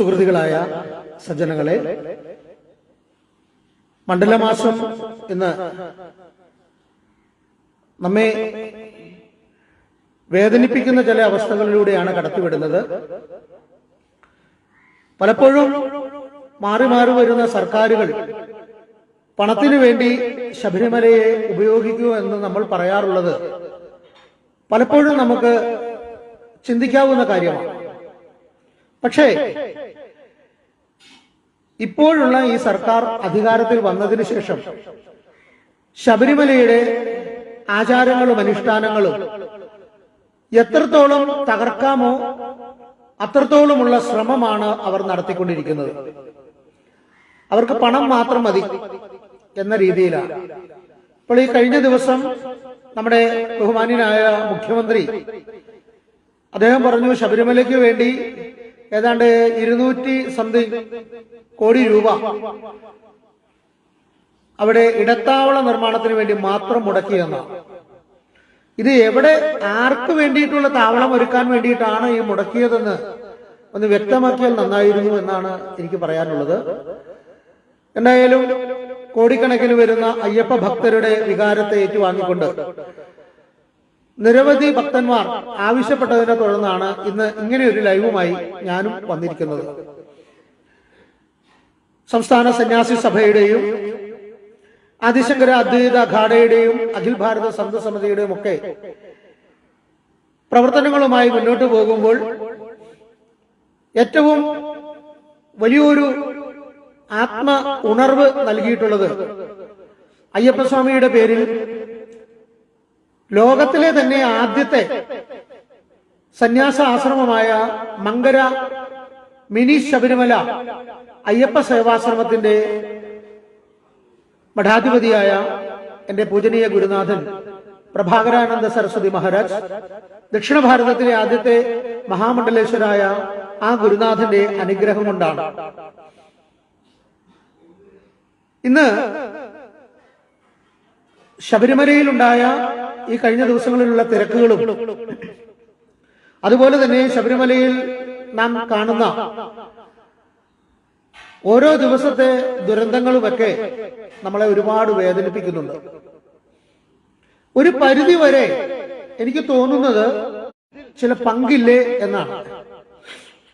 സുഹൃത്തുക്കളായ സജ്ജനങ്ങളെ, മണ്ഡലമാസം ഇന്ന് നമ്മെ വേദനിപ്പിക്കുന്ന ചില അവസ്ഥകളിലൂടെയാണ് കടത്തിവിടുന്നത്. പലപ്പോഴും മാറി മാറി വരുന്ന സർക്കാരുകൾ പണത്തിനു വേണ്ടി ശബരിമലയെ ഉപയോഗിക്കൂ എന്ന് നമ്മൾ പറയാറുള്ളത് പലപ്പോഴും നമുക്ക് ചിന്തിക്കാവുന്ന കാര്യമാണ്. പക്ഷേ ഇപ്പോഴുള്ള ഈ സർക്കാർ അധികാരത്തിൽ വന്നതിന് ശേഷം ശബരിമലയുടെ ആചാരങ്ങളും അനുഷ്ഠാനങ്ങളും എത്രത്തോളം തകർക്കാമോ അത്രത്തോളമുള്ള ശ്രമമാണ് അവർ നടത്തിക്കൊണ്ടിരിക്കുന്നത്. അവർക്ക് പണം മാത്രം മതി എന്ന രീതിയിലാണ്. അപ്പോൾ ഈ കഴിഞ്ഞ ദിവസം നമ്മുടെ ബഹുമാന്യനായ മുഖ്യമന്ത്രി അദ്ദേഹം പറഞ്ഞു, ശബരിമലയ്ക്ക് വേണ്ടി ഏതാണ്ട് 200 കോടി രൂപ അവിടെ ഇടത്താവള നിർമ്മാണത്തിന് വേണ്ടി മാത്രം മുടക്കിയെന്നാണ്. ഇത് എവിടെ ആർക്ക് വേണ്ടിയിട്ടുള്ള താവളം ഒരുക്കാൻ വേണ്ടിയിട്ടാണ് ഈ മുടക്കിയതെന്ന് ഒന്ന് വ്യക്തമാക്കിയാൽ നന്നായിരുന്നു എന്നാണ് എനിക്ക് പറയാനുള്ളത്. എന്തായാലും കോടിക്കണക്കിന് വരുന്ന അയ്യപ്പ ഭക്തരുടെ വികാരത്തെ ഏറ്റുവാങ്ങിക്കൊണ്ട് നിരവധി ഭക്തന്മാർ ആവശ്യപ്പെട്ടതിനെ തുടർന്നാണ് ഇന്ന് ഇങ്ങനെയൊരു ലൈവുമായി ഞാനും വന്നിരിക്കുന്നത്. സംസ്ഥാന സന്യാസി സഭയുടെയും ആദിശങ്കര അദ്വൈത അഖാഡയുടെയും അഖിൽ ഭാരത സന്ത സമിതിയുടെയും ഒക്കെ പ്രവർത്തനങ്ങളുമായി മുന്നോട്ട് പോകുമ്പോൾ ഏറ്റവും വലിയൊരു ആത്മ ഉണർവ് നൽകിയിട്ടുള്ളത് അയ്യപ്പസ്വാമിയുടെ പേരിൽ ലോകത്തിലെ തന്നെ ആദ്യത്തെ സന്യാസ ആശ്രമമായ മങ്കര മിനി ശബരിമല അയ്യപ്പ സേവാശ്രമത്തിന്റെ മഠാധിപതിയായ എന്റെ പൂജനീയ ഗുരുനാഥൻ പ്രഭാകരാനന്ദ സരസ്വതി മഹാരാജ്, ദക്ഷിണ ഭാരതത്തിലെ ആദ്യത്തെ മഹാമണ്ഡലേശ്വരായ ആ ഗുരുനാഥന്റെ അനുഗ്രഹം കൊണ്ടാണ് ഇന്ന് ശബരിമലയിലുണ്ടായ ഈ കഴിഞ്ഞ ദിവസങ്ങളിലുള്ള തിരക്കുകളും അതുപോലെ തന്നെ ശബരിമലയിൽ നാം കാണുന്ന ഓരോ ദിവസത്തെ ദുരന്തങ്ങളുമൊക്കെ നമ്മളെ ഒരുപാട് വേദനിപ്പിക്കുന്നുണ്ട്. ഒരു പരിധി വരെ എനിക്ക് തോന്നുന്നത് ചില പങ്കില്ലേ എന്നാണ്.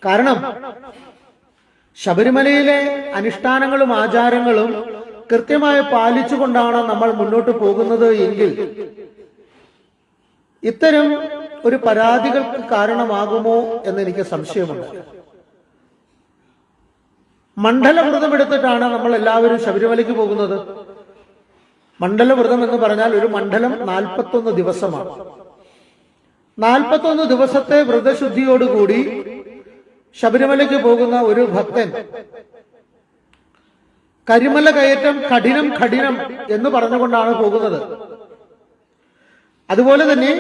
കാരണം ശബരിമലയിലെ അനുഷ്ഠാനങ്ങളും ആചാരങ്ങളും കൃത്യമായി പാലിച്ചുകൊണ്ടാണ് നമ്മൾ മുന്നോട്ട് പോകുന്നത് എങ്കിൽ ഇത്തരം ഒരു പരാതികൾക്ക് കാരണമാകുമോ എന്ന് എനിക്ക് സംശയമുണ്ട്. മണ്ഡലവ്രതം എടുത്തിട്ടാണ് നമ്മൾ എല്ലാവരും ശബരിമലയ്ക്ക് പോകുന്നത്. മണ്ഡലവ്രതം എന്ന് പറഞ്ഞാൽ ഒരു മണ്ഡലം 41 ദിവസമാണ്. 41 ദിവസത്തെ വ്രതശുദ്ധിയോടുകൂടി ശബരിമലയ്ക്ക് പോകുന്ന ഒരു ഭക്തൻ കരിമല കയറ്റം കഠിനം കഠിനം എന്ന് പറഞ്ഞുകൊണ്ടാണ് പോകുന്നത്. അതുപോലെ തന്നെ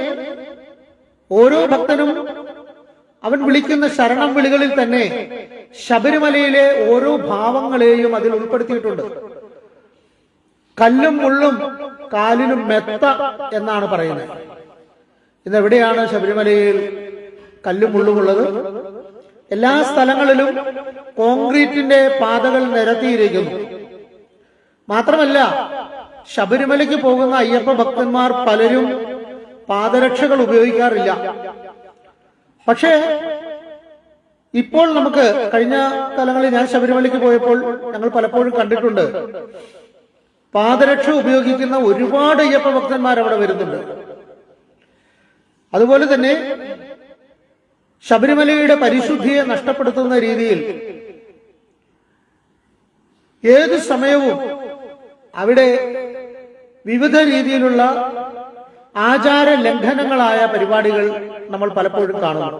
ഓരോ ഭക്തനും അവൻ വിളിക്കുന്ന ശരണം വിളികളിൽ തന്നെ ശബരിമലയിലെ ഓരോ ഭാവങ്ങളെയും അതിൽ ഉൾപ്പെടുത്തിയിട്ടുണ്ട്. കല്ലും മുള്ളും കാലിനും മെത്ത എന്നാണ് പറയുന്നത്. ഇന്നെവിടെയാണ് ശബരിമലയിൽ കല്ലും മുള്ളുമുള്ളത്? എല്ലാ സ്ഥലങ്ങളിലും കോൺക്രീറ്റിന്റെ പാതകൾ നിരത്തിയിരിക്കുന്നു. മാത്രമല്ല, ശബരിമലയ്ക്ക് പോകുന്ന അയ്യപ്പ ഭക്തന്മാർ പലരും പാദരക്ഷകൾ ഉപയോഗിക്കാറില്ല. പക്ഷേ ഇപ്പോൾ നമുക്ക് കഴിഞ്ഞ കാലങ്ങളിൽ ഞാൻ ശബരിമലയ്ക്ക് പോയപ്പോൾ ഞങ്ങൾ പലപ്പോഴും കണ്ടിട്ടുണ്ട്, പാദരക്ഷ ഉപയോഗിക്കുന്ന ഒരുപാട് അയ്യപ്പ ഭക്തന്മാർ അവിടെ വരുന്നുണ്ട്. അതുപോലെ തന്നെ ശബരിമലയുടെ പരിശുദ്ധിയെ നഷ്ടപ്പെടുത്തുന്ന രീതിയിൽ ഏത് സമയവും അവിടെ വിവിധ രീതിയിലുള്ള ആചാര ലംഘനങ്ങളായ പരിപാടികൾ നമ്മൾ പലപ്പോഴും കാണുന്നു.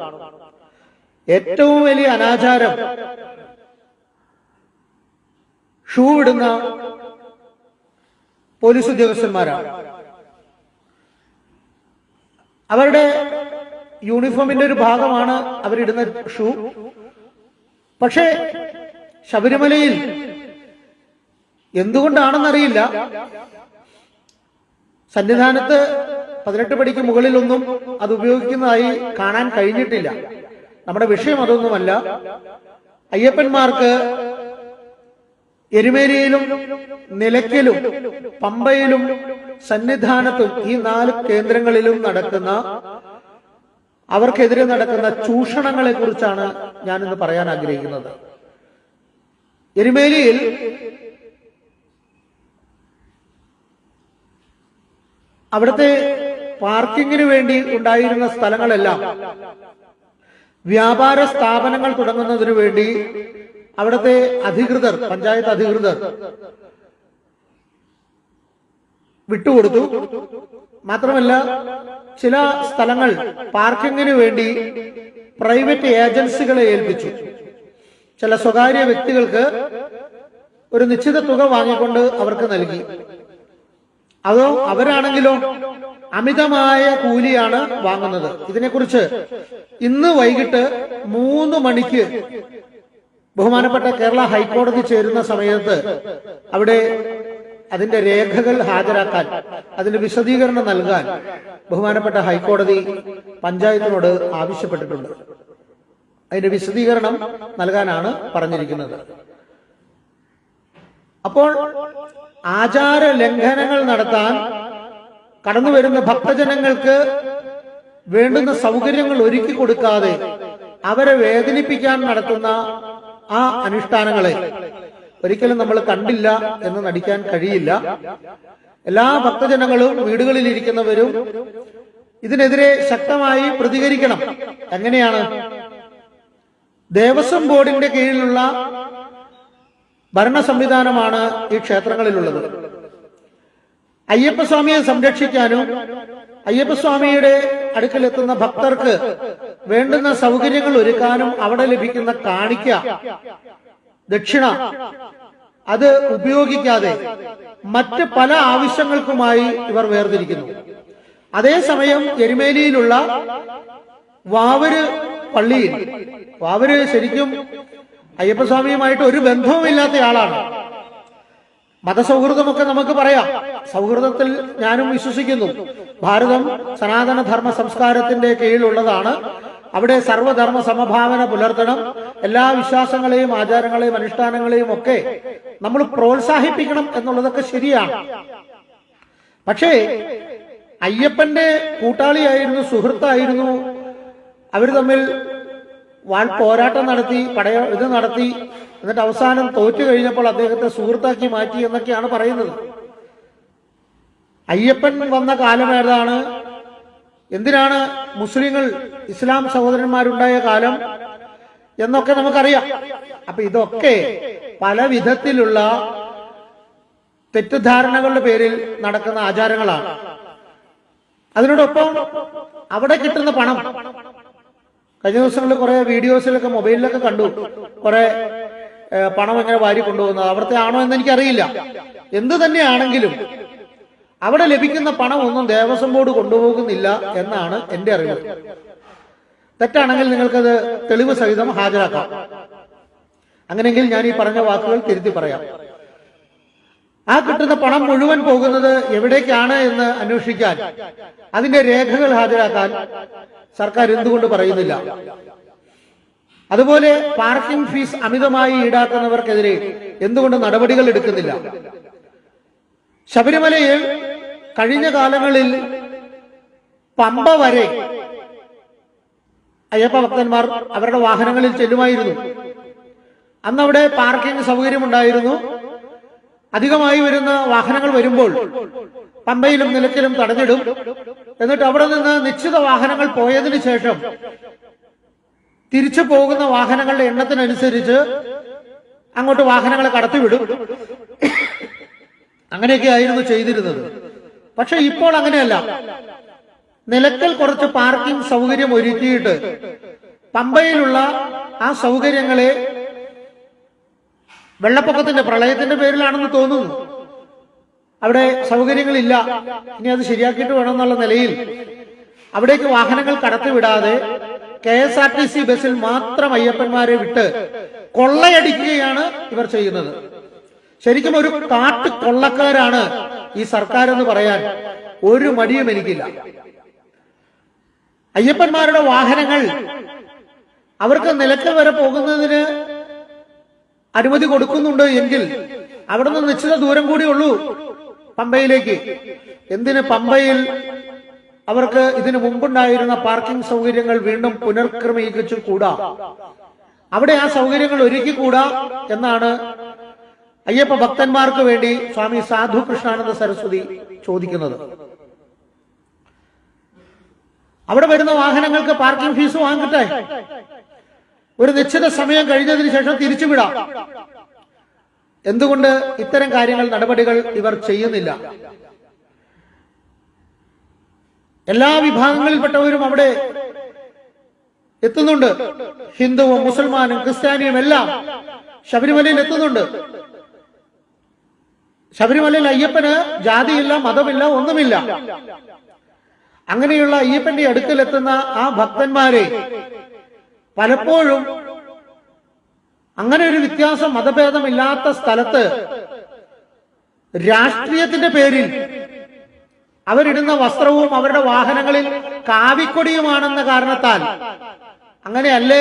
ഏറ്റവും വലിയ അനാചാരം ഷൂ ഇടുന്ന പോലീസ് ഉദ്യോഗസ്ഥന്മാരാണ്. അവരുടെ യൂണിഫോമിന്റെ ഒരു ഭാഗമാണ് അവരിടുന്ന ഷൂ. പക്ഷേ ശബരിമലയിൽ എന്തുകൊണ്ടാണെന്നറിയില്ല, സന്നിധാനത്ത് 18 പടിക്ക് മുകളിലൊന്നും അത് ഉപയോഗിക്കുന്നതായി കാണാൻ കഴിഞ്ഞിട്ടില്ല. നമ്മുടെ വിഷയം അതൊന്നുമല്ല. അയ്യപ്പന്മാർക്ക് എരുമേലിയിലും നിലയ്ക്കലും പമ്പയിലും സന്നിധാനത്തും ഈ 4 കേന്ദ്രങ്ങളിലും നടക്കുന്ന അവർക്കെതിരെ നടക്കുന്ന ചൂഷണങ്ങളെ കുറിച്ചാണ് ഞാനിന്ന് പറയാൻ ആഗ്രഹിക്കുന്നത്. എരുമേലിയിൽ അവിടുത്തെ പാർക്കിങ്ങിന് വേണ്ടി ഉണ്ടായിരുന്ന സ്ഥലങ്ങളെല്ലാം വ്യാപാര സ്ഥാപനങ്ങൾ തുടങ്ങുന്നതിനു വേണ്ടി അവിടുത്തെ അധികൃതർ, പഞ്ചായത്ത് അധികൃതർ വിട്ടുകൊടുത്തു. മാത്രമല്ല ചില സ്ഥലങ്ങൾ പാർക്കിങ്ങിന് വേണ്ടി പ്രൈവറ്റ് ഏജൻസികളെ ഏൽപ്പിച്ചു. ചില സ്വകാര്യ വ്യക്തികൾക്ക് ഒരു നിശ്ചിത തുക വാങ്ങിക്കൊണ്ട് അവർക്ക് നൽകി. അതോ അവരാണെങ്കിലോ അമിതമായ കൂലിയാണ് വാങ്ങുന്നത്. ഇതിനെക്കുറിച്ച് ഇന്ന് വൈകിട്ട് 3 മണിക്ക് ബഹുമാനപ്പെട്ട കേരള ഹൈക്കോടതി ചേരുന്ന സമയത്ത് അവിടെ അതിന്റെ രേഖകൾ ഹാജരാക്കാൻ, അതിന്റെ വിശദീകരണം നൽകാൻ ബഹുമാനപ്പെട്ട ഹൈക്കോടതി പഞ്ചായത്തിനോട് ആവശ്യപ്പെട്ടിട്ടുണ്ട്. അതിന്റെ വിശദീകരണം നൽകാനാണ് പറഞ്ഞിരിക്കുന്നത്. അപ്പോൾ ആചാര ലംഘനങ്ങൾ നടത്താൻ കടന്നുവരുന്ന ഭക്തജനങ്ങൾക്ക് വേണ്ടുന്ന സൗകര്യങ്ങൾ ഒരുക്കി കൊടുക്കാതെ അവരെ വേദനിപ്പിക്കാൻ നടത്തുന്ന ആ അനുഷ്ഠാനങ്ങളെ ഒരിക്കലും നമ്മൾ കണ്ടില്ല എന്ന് നടിക്കാൻ കഴിയില്ല. എല്ലാ ഭക്തജനങ്ങളും വീടുകളിൽ ഇരിക്കുന്നവരും ഇതിനെതിരെ ശക്തമായി പ്രതികരിക്കണം. എങ്ങനെയാണ്? ദേവസ്വം ബോർഡിന്റെ കീഴിലുള്ള ഭരണ സംവിധാനമാണ് ഈ ക്ഷേത്രങ്ങളിലുള്ളത്. അയ്യപ്പസ്വാമിയെ സംരക്ഷിക്കാനും അയ്യപ്പസ്വാമിയുടെ അടുക്കലെത്തുന്ന ഭക്തർക്ക് വേണ്ടുന്ന സൗകര്യങ്ങൾ ഒരുക്കാനും അവിടെ ലഭിക്കുന്ന കാണിക്ക, ദക്ഷിണ അത് ഉപയോഗിക്കാതെ മറ്റ് പല ആവശ്യങ്ങൾക്കുമായി ഇവർ വേർതിരിക്കുന്നു. അതേസമയം എരുമേലിയിലുള്ള വാവര് പള്ളിയിൽ, വാവര് ശരിക്കും അയ്യപ്പസ്വാമിയുമായിട്ട് ഒരു ബന്ധവുമില്ലാത്ത ആളാണ്. മതസൗഹൃദമൊക്കെ നമുക്ക് പറയാം. സൗഹൃദത്തിൽ ഞാനും വിശ്വസിക്കുന്നു. ഭാരതം സനാതന ധർമ്മ സംസ്കാരത്തിന്റെ കീഴിലുള്ളതാണ്. അവിടെ സർവ്വധർമ്മ സമഭാവന പുലർത്തണം. എല്ലാ വിശ്വാസങ്ങളെയും ആചാരങ്ങളെയും അനുഷ്ഠാനങ്ങളെയും ഒക്കെ നമ്മൾ പ്രോത്സാഹിപ്പിക്കണം എന്നുള്ളതൊക്കെ ശരിയാണ്. പക്ഷേ അയ്യപ്പന്റെ കൂട്ടാളിയായിരുന്നു, സുഹൃത്തായിരുന്നു. അവർ തമ്മിൽ വാൾ പോരാട്ടം നടത്തി, നടത്തി. എന്നിട്ട് അവസാനം തോറ്റു കഴിഞ്ഞപ്പോൾ അദ്ദേഹത്തെ സുഹൃത്താക്കി മാറ്റി എന്നൊക്കെയാണ് പറയുന്നത്. അയ്യപ്പൻ വന്ന കാലം ഏതാണ്? എന്തിനാണ് മുസ്ലിങ്ങൾ ഇസ്ലാം സഹോദരന്മാരുണ്ടായ കാലം എന്നൊക്കെ നമുക്കറിയാം. അപ്പൊ ഇതൊക്കെ പല വിധത്തിലുള്ള തെറ്റിദ്ധാരണകളുടെ പേരിൽ നടക്കുന്ന ആചാരങ്ങളാണ്. അതിനോടൊപ്പം അവിടെ കിട്ടുന്ന പണം, കഴിഞ്ഞ ദിവസങ്ങളിൽ കുറെ വീഡിയോസിലൊക്കെ മൊബൈലിലൊക്കെ കണ്ടു, കുറെ പണം എങ്ങനെ വാരി കൊണ്ടുപോകുന്നത്. അവിടുത്തെ ആണോ എന്ന് എനിക്കറിയില്ല. എന്ത് തന്നെയാണെങ്കിലും അവിടെ ലഭിക്കുന്ന പണം ഒന്നും ദേവസ്വം ബോർഡ് കൊണ്ടുപോകുന്നില്ല എന്നാണ് എന്റെ അറിവ്. തെറ്റാണെങ്കിൽ നിങ്ങൾക്കത് തെളിവ് സഹിതം ഹാജരാക്കാം. അങ്ങനെയെങ്കിൽ ഞാൻ ഈ പറഞ്ഞ വാക്കുകൾ തിരുത്തി പറയാം. ആ കിട്ടുന്ന പണം മുഴുവൻ പോകുന്നത് എവിടേക്കാണ് എന്ന് അന്വേഷിക്കാൻ, അതിന്റെ രേഖകൾ ഹാജരാക്കാൻ സർക്കാർ എന്തുകൊണ്ട് പറയുന്നില്ല? അതുപോലെ പാർക്കിംഗ് ഫീസ് അമിതമായി ഈടാക്കുന്നവർക്കെതിരെ എന്തുകൊണ്ട് നടപടികൾ എടുക്കുന്നില്ല? ശബരിമലയിൽ കഴിഞ്ഞ കാലങ്ങളിൽ പമ്പ വരെ അയ്യപ്പ ഭക്തന്മാർ അവരുടെ വാഹനങ്ങളിൽ ചെല്ലുമായിരുന്നു. അന്നവിടെ പാർക്കിംഗ് സൗകര്യമുണ്ടായിരുന്നു. അധികമായി വരുന്ന വാഹനങ്ങൾ വരുമ്പോൾ പമ്പയിലും നിലയ്ക്കലും തടഞ്ഞിടും. എന്നിട്ട് അവിടെ നിന്ന് നിശ്ചിത വാഹനങ്ങൾ പോയതിനു ശേഷം തിരിച്ചു പോകുന്ന വാഹനങ്ങളുടെ എണ്ണത്തിനനുസരിച്ച് അങ്ങോട്ട് വാഹനങ്ങളെ കടത്തിവിടും. അങ്ങനെയൊക്കെ ആയിരുന്നു ചെയ്തിരുന്നത്. പക്ഷെ ഇപ്പോൾ അങ്ങനെയല്ല. നിലയ്ക്കൽ കുറച്ച് പാർക്കിംഗ് സൗകര്യം ഒരുക്കിയിട്ട് പമ്പയിലുള്ള ആ സൗകര്യങ്ങളെ, വെള്ളപ്പൊക്കത്തിന്റെ പ്രളയത്തിന്റെ പേരിലാണെന്ന് തോന്നുന്നു, അവിടെ സൗകര്യങ്ങളില്ല, ഇനി അത് ശരിയാക്കിയിട്ട് വേണമെന്നുള്ള നിലയിൽ അവിടേക്ക് വാഹനങ്ങൾ കടത്തിവിടാതെ KSRTC ബസ്സിൽ മാത്രം അയ്യപ്പന്മാരെ വിട്ട് കൊള്ളയടിക്കുകയാണ് ഇവർ ചെയ്യുന്നത്. ശരിക്കും ഒരു കാട്ടു കൊള്ളക്കാരാണ് ഈ സർക്കാർ എന്ന് പറയാൻ ഒരു മടിയും എനിക്കില്ല. അയ്യപ്പന്മാരുടെ വാഹനങ്ങൾ അവർക്ക് നിലയ്ക്കൽ വരെ പോകുന്നതിന് അനുമതി കൊടുക്കുന്നുണ്ട് എങ്കിൽ അവിടെ നിന്ന് നിശ്ചിത ദൂരം കൂടിയുള്ളൂ പമ്പയിലേക്ക്. എന്തിന് പമ്പയിൽ അവർക്ക് ഇതിനു മുമ്പുണ്ടായിരുന്ന പാർക്കിംഗ് സൗകര്യങ്ങൾ വീണ്ടും പുനർക്രമീകരിച്ചു കൂടാ? അവിടെ ആ സൗകര്യങ്ങൾ ഒരുക്കിക്കൂടാ എന്നാണ് അയ്യപ്പ ഭക്തന്മാർക്ക് വേണ്ടി സ്വാമി സാധു കൃഷ്ണാനന്ദ സരസ്വതി ചോദിക്കുന്നത്. അവിടെ വരുന്ന വാഹനങ്ങൾക്ക് പാർക്കിംഗ് ഫീസ് വാങ്ങിട്ടെ, ഒരു നിശ്ചിത സമയം കഴിഞ്ഞതിന് ശേഷം തിരിച്ചുവിടാം. എന്തുകൊണ്ട് ഇത്തരം കാര്യങ്ങൾ നടപടികൾ ഇവർ ചെയ്യുന്നില്ല? എല്ലാ വിഭാഗങ്ങളിൽപ്പെട്ടവരും അവിടെ എത്തുന്നുണ്ട്. ഹിന്ദുവും മുസൽമാനും ക്രിസ്ത്യാനിയും എല്ലാം ശബരിമലയിൽ എത്തുന്നുണ്ട്. ശബരിമലയിൽ അയ്യപ്പന് ജാതിയില്ല, മതമില്ല, ഒന്നുമില്ല. അങ്ങനെയുള്ള അയ്യപ്പന്റെ അടുക്കലെത്തുന്ന ആ ഭക്തന്മാരെ പലപ്പോഴും അങ്ങനെ ഒരു വ്യത്യാസം, മതഭേദമില്ലാത്ത സ്ഥലത്ത് രാഷ്ട്രീയത്തിന്റെ പേരിൽ അവരിടുന്ന വസ്ത്രവും അവരുടെ വാഹനങ്ങളിൽ കാവിക്കൊടിയുമാണെന്ന കാരണത്താൽ അങ്ങനെയല്ലേ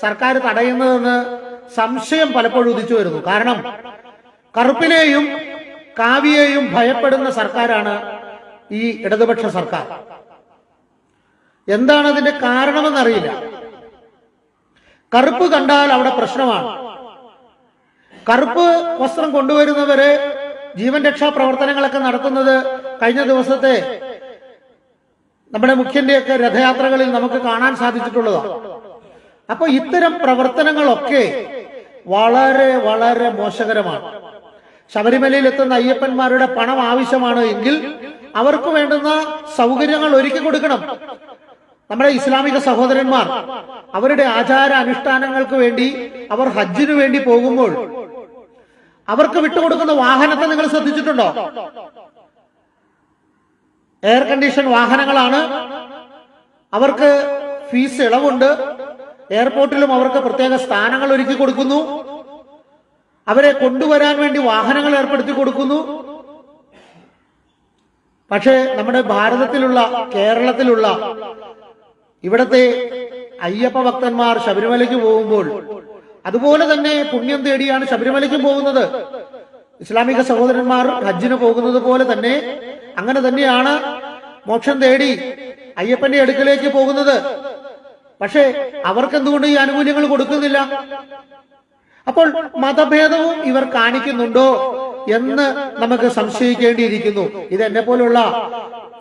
സർക്കാർ തടയുന്നതെന്ന് സംശയം പലപ്പോഴും ഉദിച്ചു വരുന്നു. കാരണം കറുപ്പിനെയും കാവിയെയും ഭയപ്പെടുന്ന സർക്കാരാണ് ഈ ഇടതുപക്ഷ സർക്കാർ. എന്താണ് അതിന്റെ കാരണമെന്നറിയില്ല. കറുപ്പ് കണ്ടാൽ അവിടെ പ്രശ്നമാണ്. കറുപ്പ് വസ്ത്രം കൊണ്ടുവരുന്നവരെ ജീവൻ രക്ഷാ പ്രവർത്തനങ്ങളൊക്കെ നടത്തുന്നത് കഴിഞ്ഞ ദിവസത്തെ നമ്മുടെ മുഖ്യന്റെയൊക്കെ രഥയാത്രകളിൽ നമുക്ക് കാണാൻ സാധിച്ചിട്ടുള്ളതാണ്. അപ്പൊ ഇത്തരം പ്രവർത്തനങ്ങളൊക്കെ വളരെ വളരെ മോശകരമാണ്. ശബരിമലയിൽ എത്തുന്ന അയ്യപ്പന്മാരുടെ പണം ആവശ്യമാണ് എങ്കിൽ അവർക്ക് വേണ്ടുന്ന സൗകര്യങ്ങൾ ഒരുക്കി കൊടുക്കണം. നമ്മുടെ ഇസ്ലാമിക സഹോദരന്മാർ അവരുടെ ആചാര അനുഷ്ഠാനങ്ങൾക്ക് വേണ്ടി അവർ ഹജ്ജിനു വേണ്ടി പോകുമ്പോൾ അവർക്ക് വിട്ടുകൊടുക്കുന്ന വാഹനത്തെ നിങ്ങൾ ശ്രദ്ധിച്ചിട്ടുണ്ടോ? എയർ കണ്ടീഷൻ വാഹനങ്ങളാണ്. അവർക്ക് ഫീസ് ഇളവുണ്ട്. എയർപോർട്ടിലും അവർക്ക് പ്രത്യേക സ്ഥാനങ്ങൾ ഒരുക്കി കൊടുക്കുന്നു. അവരെ കൊണ്ടുവരാൻ വേണ്ടി വാഹനങ്ങൾ ഏർപ്പെടുത്തി കൊടുക്കുന്നു. പക്ഷേ നമ്മുടെ ഭാരതത്തിലുള്ള, കേരളത്തിലുള്ള ഇവിടത്തെ അയ്യപ്പ ഭക്തന്മാർ ശബരിമലയ്ക്ക് പോകുമ്പോൾ അതുപോലെ തന്നെ പുണ്യം തേടിയാണ് ശബരിമലയ്ക്കും പോകുന്നത്. ഇസ്ലാമിക സഹോദരന്മാർ ഹജ്ജിന് പോകുന്നത് പോലെ തന്നെ അങ്ങനെ തന്നെയാണ് മോക്ഷം തേടി അയ്യപ്പന്റെ അടുക്കലേക്ക് പോകുന്നത്. പക്ഷേ അവർക്കെന്തുകൊണ്ട് ഈ ആനുകൂല്യങ്ങൾ കൊടുക്കുന്നില്ല? അപ്പോൾ മതഭേദവും ഇവർ കാണിക്കുന്നുണ്ടോ എന്ന് നമുക്ക് സംശയിക്കേണ്ടിയിരിക്കുന്നു. ഇത് എന്നെ പോലുള്ള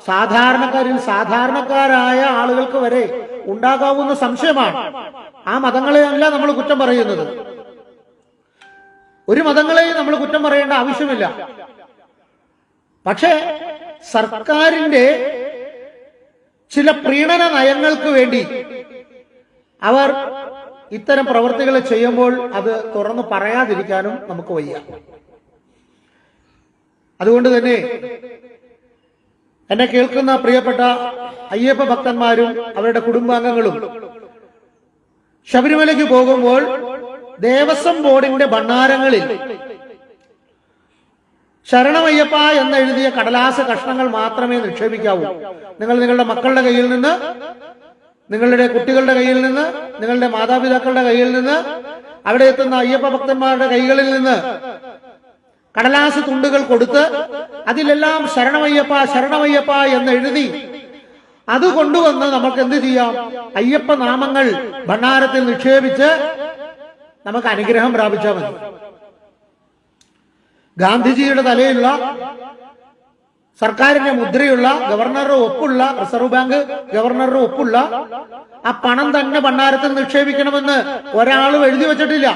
സാധാരണക്കാരിൽ സാധാരണക്കാരായ ആളുകൾക്ക് വരെ ഉണ്ടാകാവുന്ന സംശയമാണ്. ആ മതങ്ങളെ അല്ല നമ്മൾ കുറ്റം പറയുന്നത്. ഒരു മതങ്ങളെയും നമ്മൾ കുറ്റം പറയേണ്ട ആവശ്യമില്ല. പക്ഷേ സർക്കാരിന്റെ ചില പ്രീണന നയങ്ങൾക്ക് വേണ്ടി അവർ ഇത്തരം പ്രവൃത്തികൾ ചെയ്യുമ്പോൾ അത് തുറന്നു പറയാതിരിക്കാനും നമുക്ക് വയ്യ. അതുകൊണ്ട് തന്നെ എന്നെ കേൾക്കുന്ന പ്രിയപ്പെട്ട അയ്യപ്പ ഭക്തന്മാരും അവരുടെ കുടുംബാംഗങ്ങളും ശബരിമലയ്ക്ക് പോകുമ്പോൾ ദേവസ്വം ബോർഡിന്റെ ഭണ്ഡാരങ്ങളിൽ ശരണമയ്യപ്പ എന്നെഴുതിയ കടലാസ കഷ്ണങ്ങൾ മാത്രമേ നിക്ഷേപിക്കാവൂ. നിങ്ങൾ നിങ്ങളുടെ മക്കളുടെ കയ്യിൽ നിന്ന്, നിങ്ങളുടെ കുട്ടികളുടെ കയ്യിൽ നിന്ന്, നിങ്ങളുടെ മാതാപിതാക്കളുടെ കയ്യിൽ നിന്ന്, അവിടെ എത്തുന്ന അയ്യപ്പ ഭക്തന്മാരുടെ കൈകളിൽ നിന്ന് കടലാസ് തുണ്ടുകൾ കൊടുത്ത് അതിലെല്ലാം ശരണമയ്യപ്പ ശരണമയ്യപ്പ എന്ന് എഴുതി അത് കൊണ്ടുവന്ന് നമുക്ക് എന്ത് ചെയ്യാം? അയ്യപ്പ നാമങ്ങൾ ഭണ്ഡാരത്തിൽ നിക്ഷേപിച്ച് നമുക്ക് അനുഗ്രഹം പ്രാപിച്ചാൽ മതി. ഗാന്ധിജിയുടെ തലയിലുള്ള, സർക്കാരിന്റെ മുദ്രയുള്ള, ഗവർണറുടെ ഒപ്പുള്ള, റിസർവ് ബാങ്ക് ഗവർണറുടെ ഒപ്പുള്ള ആ പണം തന്നെ ഭണ്ഡാരത്തിൽ നിക്ഷേപിക്കണമെന്ന് ഒരാളും എഴുതി വച്ചിട്ടില്ല.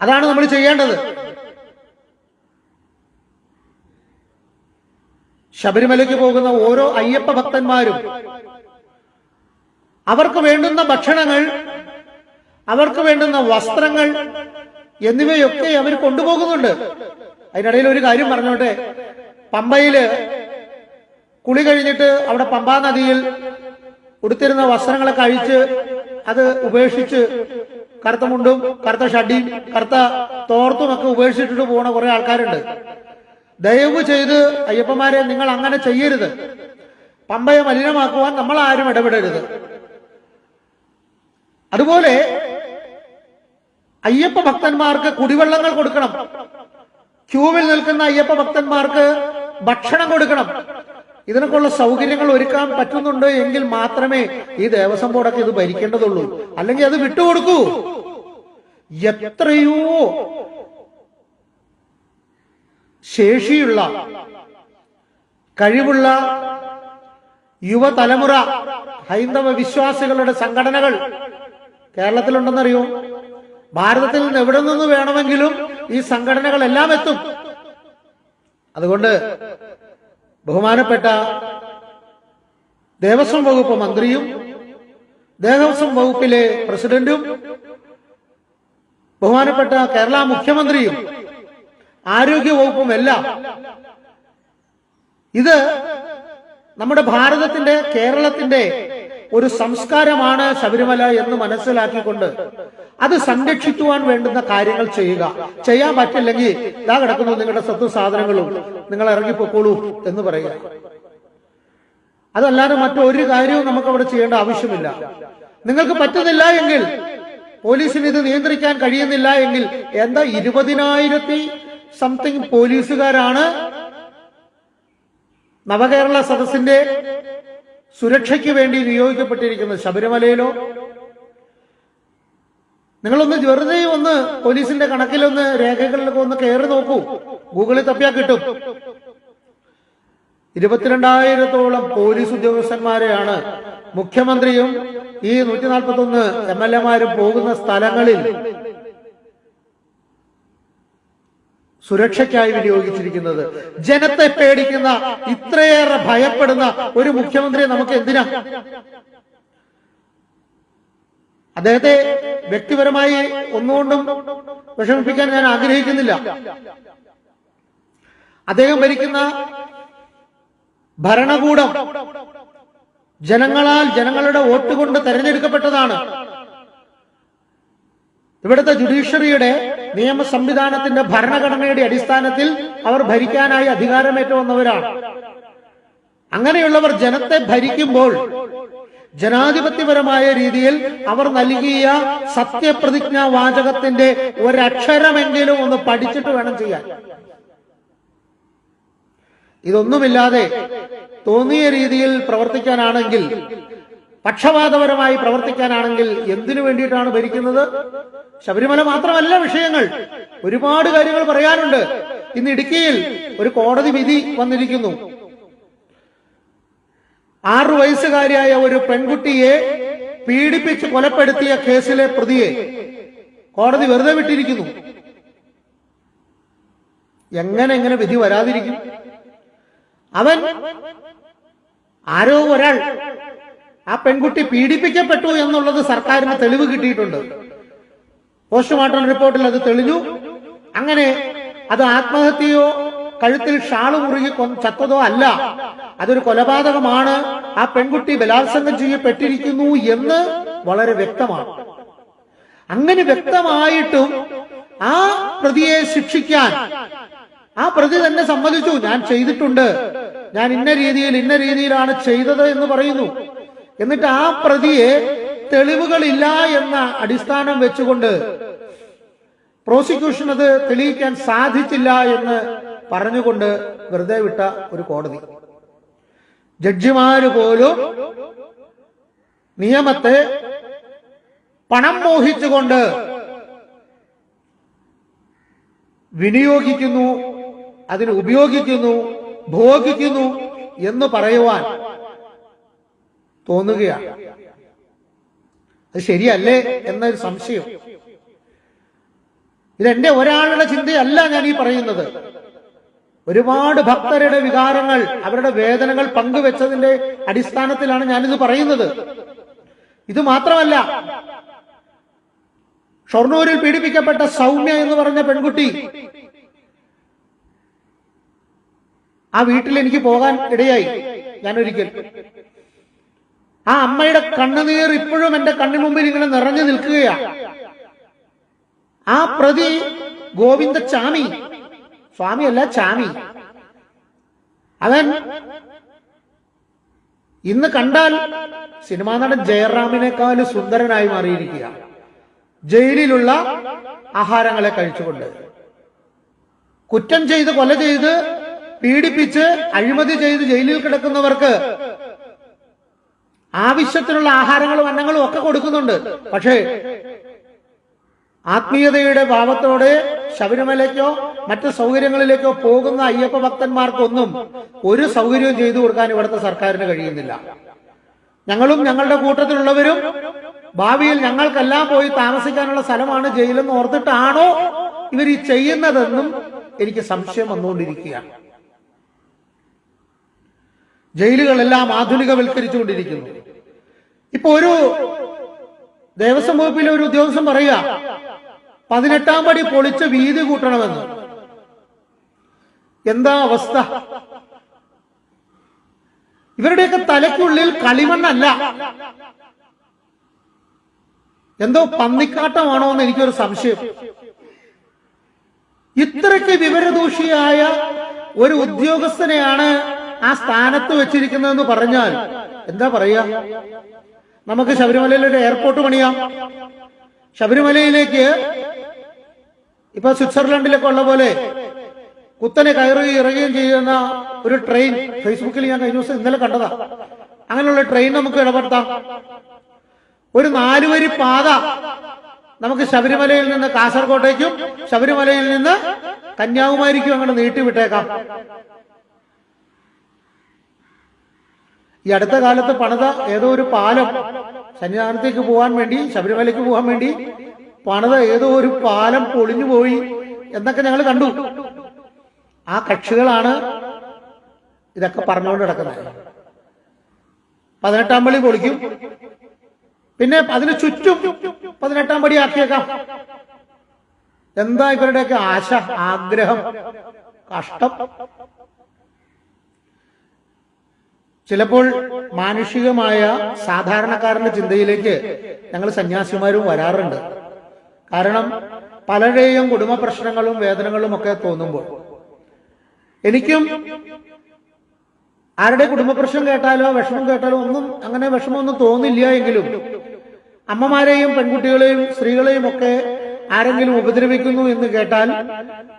അതാണ് നമ്മൾ ചെയ്യേണ്ടത്. ശബരിമലയ്ക്ക് പോകുന്ന ഓരോ അയ്യപ്പ ഭക്തന്മാരും അവർക്ക് വേണ്ടുന്ന ഭക്ഷണങ്ങൾ, അവർക്ക് വേണ്ടുന്ന വസ്ത്രങ്ങൾ എന്നിവയൊക്കെ അവർ കൊണ്ടുപോകുന്നുണ്ട്. അതിനിടയിൽ ഒരു കാര്യം പറഞ്ഞോട്ടെ. പമ്പയില് കുളി കഴിഞ്ഞിട്ട് അവിടെ പമ്പാ നദിയിൽ ഉടുത്തിരുന്ന വസ്ത്രങ്ങളൊക്കെ അഴിച്ച് അത് ഉപേക്ഷിച്ച് കറുത്ത മുണ്ടും കറുത്ത ഷഡിയും കറുത്ത തോർത്തുമൊക്കെ ഉപേക്ഷിച്ചിട്ട് പോണ കുറെ ആൾക്കാരുണ്ട്. ദയവ് ചെയ്ത് അയ്യപ്പന്മാരെ നിങ്ങൾ അങ്ങനെ ചെയ്യരുത്. പമ്പയെ മലിനമാക്കുവാൻ നമ്മൾ ആരും ഇടപെടരുത്. അതുപോലെ അയ്യപ്പ ഭക്തന്മാർക്ക് കുടിവെള്ളങ്ങൾ കൊടുക്കണം, ക്യൂവിൽ നിൽക്കുന്ന അയ്യപ്പ ഭക്തന്മാർക്ക് ഭക്ഷണം കൊടുക്കണം. ഇതിനൊക്കെയുള്ള സൗകര്യങ്ങൾ ഒരുക്കാൻ പറ്റുന്നുണ്ട് എങ്കിൽ മാത്രമേ ഈ ദേവസ്വം ബോർഡൊക്കെ ഇത് ഭരിക്കേണ്ടതുള്ളൂ. അല്ലെങ്കിൽ അത് വിട്ടുകൊടുക്കൂ. എത്രയോ ശേഷിയുള്ള കഴിവുള്ള യുവതലമുറ ഹൈന്ദവ വിശ്വാസികളുടെ സംഘടനകൾ കേരളത്തിലുണ്ടെന്നറിയോ? ഭാരതത്തിൽ നിന്ന് എവിടെ നിന്ന് വേണമെങ്കിലും ഈ സംഘടനകളെല്ലാം എത്തും. അതുകൊണ്ട് ബഹുമാനപ്പെട്ട ദേവസ്വം വകുപ്പ് മന്ത്രിയും ദേവസ്വം വകുപ്പിലെ പ്രസിഡന്റും ബഹുമാനപ്പെട്ട കേരള മുഖ്യമന്ത്രിയും ആരോഗ്യ വകുപ്പും എല്ലാം ഇത് നമ്മുടെ ഭാരതത്തിന്റെ, കേരളത്തിന്റെ ഒരു സംസ്കാരമാണ് ശബരിമല എന്ന് മനസ്സിലാക്കിക്കൊണ്ട് അത് സംരക്ഷിക്കുവാൻ വേണ്ടുന്ന കാര്യങ്ങൾ ചെയ്യുക. ചെയ്യാൻ പറ്റില്ലെങ്കിൽ ഇതാ കിടക്കുന്നു നിങ്ങളുടെ സ്വത്ത് സാധനങ്ങളും, നിങ്ങൾ ഇറങ്ങിപ്പോക്കോളൂ എന്ന് പറയുക. അതല്ലാതെ മറ്റൊരു കാര്യവും നമുക്ക് അവിടെ ചെയ്യേണ്ട ആവശ്യമില്ല. നിങ്ങൾക്ക് പറ്റുന്നില്ല എങ്കിൽ, പോലീസിന് ഇത് നിയന്ത്രിക്കാൻ കഴിയുന്നില്ല എങ്കിൽ, എന്താ 20,000 സംതിങ് പോലീസുകാരാണ് നവകേരള സദസ്സിന്റെ സുരക്ഷയ്ക്ക് വേണ്ടി നിയോഗിക്കപ്പെട്ടിരിക്കുന്നത്. ശബരിമലയിലോ നിങ്ങളൊന്ന് വെറുതെ ഒന്ന് പോലീസിന്റെ കണക്കിലൊന്ന് രേഖകളിലൊക്കെ ഒന്ന് കയറി നോക്കൂ, ഗൂഗിളിൽ തപ്പിയാൽ കിട്ടും. 22,000-ഓളം പോലീസ് ഉദ്യോഗസ്ഥന്മാരെയാണ് മുഖ്യമന്ത്രിയും ഈ 141 MLA-മാരും പോകുന്ന സ്ഥലങ്ങളിൽ സുരക്ഷയ്ക്കായി വിനിയോഗിച്ചിരിക്കുന്നത്. ജനത്തെ പേടിക്കുന്ന, ഇത്രയേറെ ഭയപ്പെടുന്ന ഒരു മുഖ്യമന്ത്രിയെ നമുക്ക് എന്തിനാ? അദ്ദേഹത്തെ വ്യക്തിപരമായി ഒന്നുകൊണ്ടും വിഷമിപ്പിക്കാൻ ഞാൻ ആഗ്രഹിക്കുന്നില്ല. അദ്ദേഹം ഭരിക്കുന്ന ഭരണകൂടം ജനങ്ങളുടെ വോട്ട് കൊണ്ട് തെരഞ്ഞെടുക്കപ്പെട്ടതാണ്. ഇവിടുത്തെ ജുഡീഷ്യറിയുടെ നിയമ സംവിധാനത്തിന്റെ ഭരണഘടനയുടെ അടിസ്ഥാനത്തിൽ അവർ ഭരിക്കാനായി അധികാരമേറ്റു വന്നവരാണ്. അങ്ങനെയുള്ളവർ ജനത്തെ ഭരിക്കുമ്പോൾ ജനാധിപത്യപരമായ രീതിയിൽ അവർ നൽകിയ സത്യപ്രതിജ്ഞാ വാചകത്തിന്റെ ഒരക്ഷരമെങ്കിലും ഒന്ന് പഠിച്ചിട്ട് വേണം ചെയ്യാൻ. ഇതൊന്നുമില്ലാതെ തോന്നിയ രീതിയിൽ പ്രവർത്തിക്കാനാണെങ്കിൽ, പക്ഷപാതപരമായി പ്രവർത്തിക്കാനാണെങ്കിൽ എന്തിനു വേണ്ടിയിട്ടാണ് ഭരിക്കുന്നത്? ശബരിമല മാത്രമല്ല വിഷയങ്ങൾ, ഒരുപാട് കാര്യങ്ങൾ പറയാനുണ്ട്. ഇന്ന് ഇടുക്കിയിൽ ഒരു കോടതി വിധി വന്നിരിക്കുന്നു. 6 വയസ്സുകാരിയായ ഒരു പെൺകുട്ടിയെ പീഡിപ്പിച്ച് കൊലപ്പെടുത്തിയ കേസിലെ പ്രതിയെ കോടതി വെറുതെ വിട്ടിരിക്കുന്നു. എങ്ങനെ വിധി വരാതിരിക്കും? അവൻ ആരോ ഒരാൾ, ആ പെൺകുട്ടി പീഡിപ്പിക്കപ്പെട്ടു എന്നുള്ളത് സർക്കാരിന് തെളിവ് കിട്ടിയിട്ടുണ്ട്. പോസ്റ്റ്മോർട്ടം റിപ്പോർട്ടിൽ അത് തെളിഞ്ഞു. അങ്ങനെ അത് ആത്മഹത്യയോ കഴുത്തിൽ ഷാള് മുറുകി ചത്തതോ അല്ല, അതൊരു കൊലപാതകമാണ്. ആ പെൺകുട്ടി ബലാത്സംഗം ചെയ്യപ്പെട്ടിരിക്കുന്നു എന്ന് വളരെ വ്യക്തമാണ്. അങ്ങനെ വ്യക്തമായിട്ടും ആ പ്രതിയെ ശിക്ഷിക്കാൻ ആ പ്രതി തന്നെ സമ്മതിച്ചു, ഞാൻ ചെയ്തിട്ടുണ്ട്, ഞാൻ ഇന്ന രീതിയിലാണ് ചെയ്തത് എന്ന് പറയുന്നു. എന്നിട്ട് ആ പ്രതിയെ തെളിവുകളില്ല എന്ന അടിസ്ഥാനം വെച്ചുകൊണ്ട് പ്രോസിക്യൂഷൻ അത് തെളിയിക്കാൻ സാധിച്ചില്ല എന്ന് പറഞ്ഞുകൊണ്ട് വെറുതെ വിട്ട ഒരു കോടതി. ജഡ്ജിമാര് പോലും നിയമത്തെ പണം മോഹിച്ചുകൊണ്ട് വിനിയോഗിക്കുന്നു, അതിന് ഉപയോഗിക്കുന്നു, ഭോഗിക്കുന്നു എന്ന് പറയുവാൻ തോന്നുകയാണ്. അത് ശരിയല്ലേ എന്നൊരു സംശയം. ഇതെന്റെ ഒരാളുടെ ചിന്തയല്ല ഞാൻ ഈ പറയുന്നത്. ഒരുപാട് ഭക്തരുടെ വികാരങ്ങൾ, അവരുടെ വേദനകൾ പങ്കുവെച്ചതിന്റെ അടിസ്ഥാനത്തിലാണ് ഞാനിത് പറയുന്നത്. ഇത് മാത്രമല്ല, ഷൊർണൂരിൽ പീഡിപ്പിക്കപ്പെട്ട സൗമ്യ എന്ന് പറഞ്ഞ പെൺകുട്ടി, ആ വീട്ടിൽ എനിക്ക് പോകാൻ ഇടയായി ഞാനൊരിക്കൽ. ആ അമ്മയുടെ കണ്ണുനീർ ഇപ്പോഴും എന്റെ കണ്ണിന് മുമ്പിൽ ഇങ്ങനെ നിറഞ്ഞു നിൽക്കുകയാണ്. ആ പ്രതി ഗോവിന്ദചാമി, സ്വാമിയല്ല ചാമി, അവൻ ഇന്ന് കണ്ടാൽ സിനിമാ നടൻ ജയറാമിനേക്കാൾ സുന്ദരനായി മാറിയിരിക്കുക. ജയിലിലുള്ള ആഹാരങ്ങളെ കഴിച്ചുകൊണ്ട്. കുറ്റം ചെയ്ത്, കൊല ചെയ്ത്, പീഡിപ്പിച്ച്, അഴിമതി ചെയ്ത് ജയിലിൽ കിടക്കുന്നവർക്ക് ആവശ്യത്തിനുള്ള ആഹാരങ്ങളും അന്നങ്ങളും ഒക്കെ കൊടുക്കുന്നുണ്ട്. പക്ഷേ ആത്മീയതയുടെ ഭാവത്തോടെ ശബരിമലയ്ക്കോ മറ്റ് സൗകര്യങ്ങളിലേക്കോ പോകുന്ന അയ്യപ്പ ഭക്തന്മാർക്കൊന്നും ഒരു സൗകര്യവും ചെയ്തു കൊടുക്കാൻ ഇവിടുത്തെ സർക്കാരിന് കഴിയുന്നില്ല. ഞങ്ങളും ഞങ്ങളുടെ കൂട്ടത്തിലുള്ളവരും ഭാവിയിൽ ഞങ്ങൾക്കെല്ലാം പോയി താമസിക്കാനുള്ള സ്ഥലമാണ് ജയിലെന്ന് ഓർത്തിട്ടാണോ ഇവർ ഈ ചെയ്യുന്നതെന്നും എനിക്ക് സംശയം വന്നുകൊണ്ടിരിക്കുകയാണ്. ജയിലുകളെല്ലാം ആധുനികവൽക്കരിച്ചുകൊണ്ടിരിക്കുന്നു. ഇപ്പൊ ഒരു ദേവസ്വം വകുപ്പിലെ ഒരു ഉദ്യോഗസ്ഥൻ പറയുക 18-ാം പടി പൊളിച്ച് വീതി കൂട്ടണമെന്ന്. എന്താ അവസ്ഥ? ഇവരുടെയൊക്കെ തലയ്ക്കുള്ളിൽ കളിമണ്ണല്ല, എന്തോ പന്നിക്കാട്ടമാണോ എന്ന് എനിക്കൊരു സംശയം. ഇത്രയ്ക്ക് വിവരദൂഷിയായ ഒരു ഉദ്യോഗസ്ഥനെയാണ് ആ സ്ഥാനത്ത് വെച്ചിരിക്കുന്നതെന്ന് പറഞ്ഞാൽ എന്താ പറയാ? നമുക്ക് ശബരിമലയിൽ ഒരു എയർപോർട്ട് പണിയാം. ശബരിമലയിലേക്ക് ഇപ്പൊ സ്വിറ്റ്സർലൻഡിലൊക്കെ ഉള്ള പോലെ കുത്തനെ കയറുകയും ഇറങ്ങുകയും ചെയ്യുന്ന ഒരു ട്രെയിൻ ഫേസ്ബുക്കിൽ ഞാൻ കഴിഞ്ഞ ദിവസം ഇന്നലെ കണ്ടതാ. അങ്ങനെയുള്ള ട്രെയിൻ നമുക്ക് ഇടപെടുത്താം. ഒരു 4 വരി പാത നമുക്ക് ശബരിമലയിൽ നിന്ന് കാസർഗോട്ടേക്കും ശബരിമലയിൽ നിന്ന് കന്യാകുമാരിക്കും അങ്ങനെ നീട്ടിവിട്ടേക്കാം. ഈ അടുത്ത കാലത്ത് പണിത ഏതോ ഒരു പാലം സന്നിധാനത്തേക്ക് പോകാൻ വേണ്ടി, ശബരിമലയ്ക്ക് പോകാൻ വേണ്ടി പണിത ഏതോ ഒരു പാലം പൊളിഞ്ഞു പോയി എന്നൊക്കെ ഞങ്ങൾ കണ്ടു. ആ കക്ഷികളാണ് ഇതൊക്കെ പറഞ്ഞുകൊണ്ട് കിടക്കുന്നത്. 18-ാം പടി പൊളിക്കും, പിന്നെ അതിന് ചുറ്റും 18-ാം പടി ആക്കിയേക്കാം. എന്താ ഇവരുടെയൊക്കെ ആശ, ആഗ്രഹം? കഷ്ടം. ചിലപ്പോൾ മാനുഷികമായ സാധാരണക്കാരന്റെ ചിന്തയിലേക്ക് ഞങ്ങൾ സന്യാസിമാരും വരാറുണ്ട്. കാരണം പലരുടെയും കുടുംബ പ്രശ്നങ്ങളും വേദനകളും ഒക്കെ തോന്നുമ്പോൾ എനിക്കും ആരുടെ കുടുംബ പ്രശ്നം കേട്ടാലോ വിഷമം കേട്ടാലോ ഒന്നും അങ്ങനെ വിഷമമൊന്നും തോന്നില്ല. എങ്കിലും അമ്മമാരെയും പെൺകുട്ടികളെയും സ്ത്രീകളെയും ഒക്കെ ആരെങ്കിലും ഉപദ്രവിക്കുന്നു എന്ന് കേട്ടാൽ,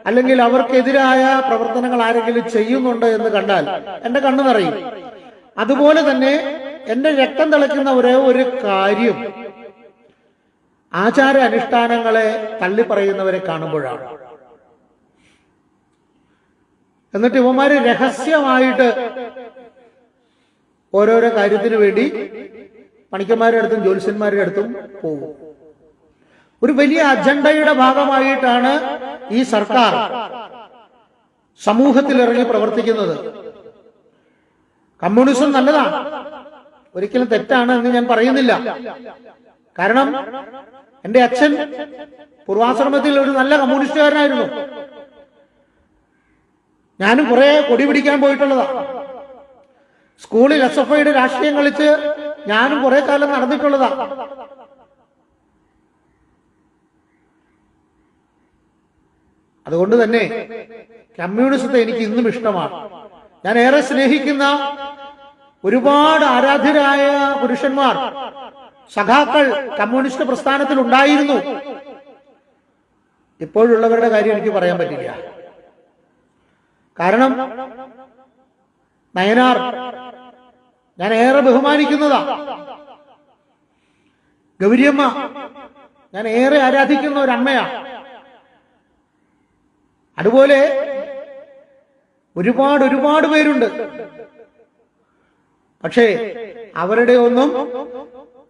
അല്ലെങ്കിൽ അവർക്കെതിരായ പ്രവർത്തനങ്ങൾ ആരെങ്കിലും ചെയ്യുന്നുണ്ട് എന്ന് കണ്ടാൽ എന്റെ കണ്ണു നിറയും. അതുപോലെ തന്നെ എന്റെ രക്തം തിളയ്ക്കുന്ന ഒരേ ഒരു കാര്യം ആചാര അനുഷ്ഠാനങ്ങളെ തള്ളിപ്പറയുന്നവരെ കാണുമ്പോഴാണ്. എന്നിട്ട് ഇവന്മാര് രഹസ്യമായിട്ട് ഓരോരോ കാര്യത്തിന് വേണ്ടി പണിക്കന്മാരുടെ അടുത്തും ജ്യോത്സ്യന്മാരുടെ അടുത്തും പോകും. ഒരു വലിയ അജണ്ടയുടെ ഭാഗമായിട്ടാണ് ഈ സർക്കാർ സമൂഹത്തിൽ ഇറങ്ങി പ്രവർത്തിക്കുന്നത്. കമ്മ്യൂണിസം നല്ലതാണ്, ഒരിക്കലും തെറ്റാണ് എന്ന് ഞാൻ പറയുന്നില്ല. കാരണം എന്റെ അച്ഛൻ പൂർവാശ്രമത്തിൽ ഒരു നല്ല കമ്മ്യൂണിസ്റ്റുകാരനായിരുന്നു. ഞാനും കുറെ കൊടി പിടിക്കാൻ പോയിട്ടുള്ളതാ. സ്കൂളിൽ SFIയുടെ രാഷ്ട്രീയം കളിച്ച് ഞാനും കുറെ കാലം നടന്നിട്ടുള്ളതാ. അതുകൊണ്ട് തന്നെ കമ്മ്യൂണിസത്തെ എനിക്ക് ഇന്നും ഇഷ്ടമാണ്. ഞാൻ ഏറെ സ്നേഹിക്കുന്ന ഒരുപാട് ആരാധ്യരായ പുരുഷന്മാർ, സഖാക്കൾ കമ്മ്യൂണിസ്റ്റ് പ്രസ്ഥാനത്തിൽ ഉണ്ടായിരുന്നു. ഇപ്പോഴുള്ളവരുടെ കാര്യം എനിക്ക് പറയാൻ പറ്റില്ല. കാരണം നയനാർ ഞാൻ ഏറെ ബഹുമാനിക്കുന്നതാ. ഗൗരിയമ്മ ഞാൻ ഏറെ ആരാധിക്കുന്ന ഒരമ്മയാ. അതുപോലെ ഒരുപാട് പേരുണ്ട്. പക്ഷേ അവരുടെ ഒന്നും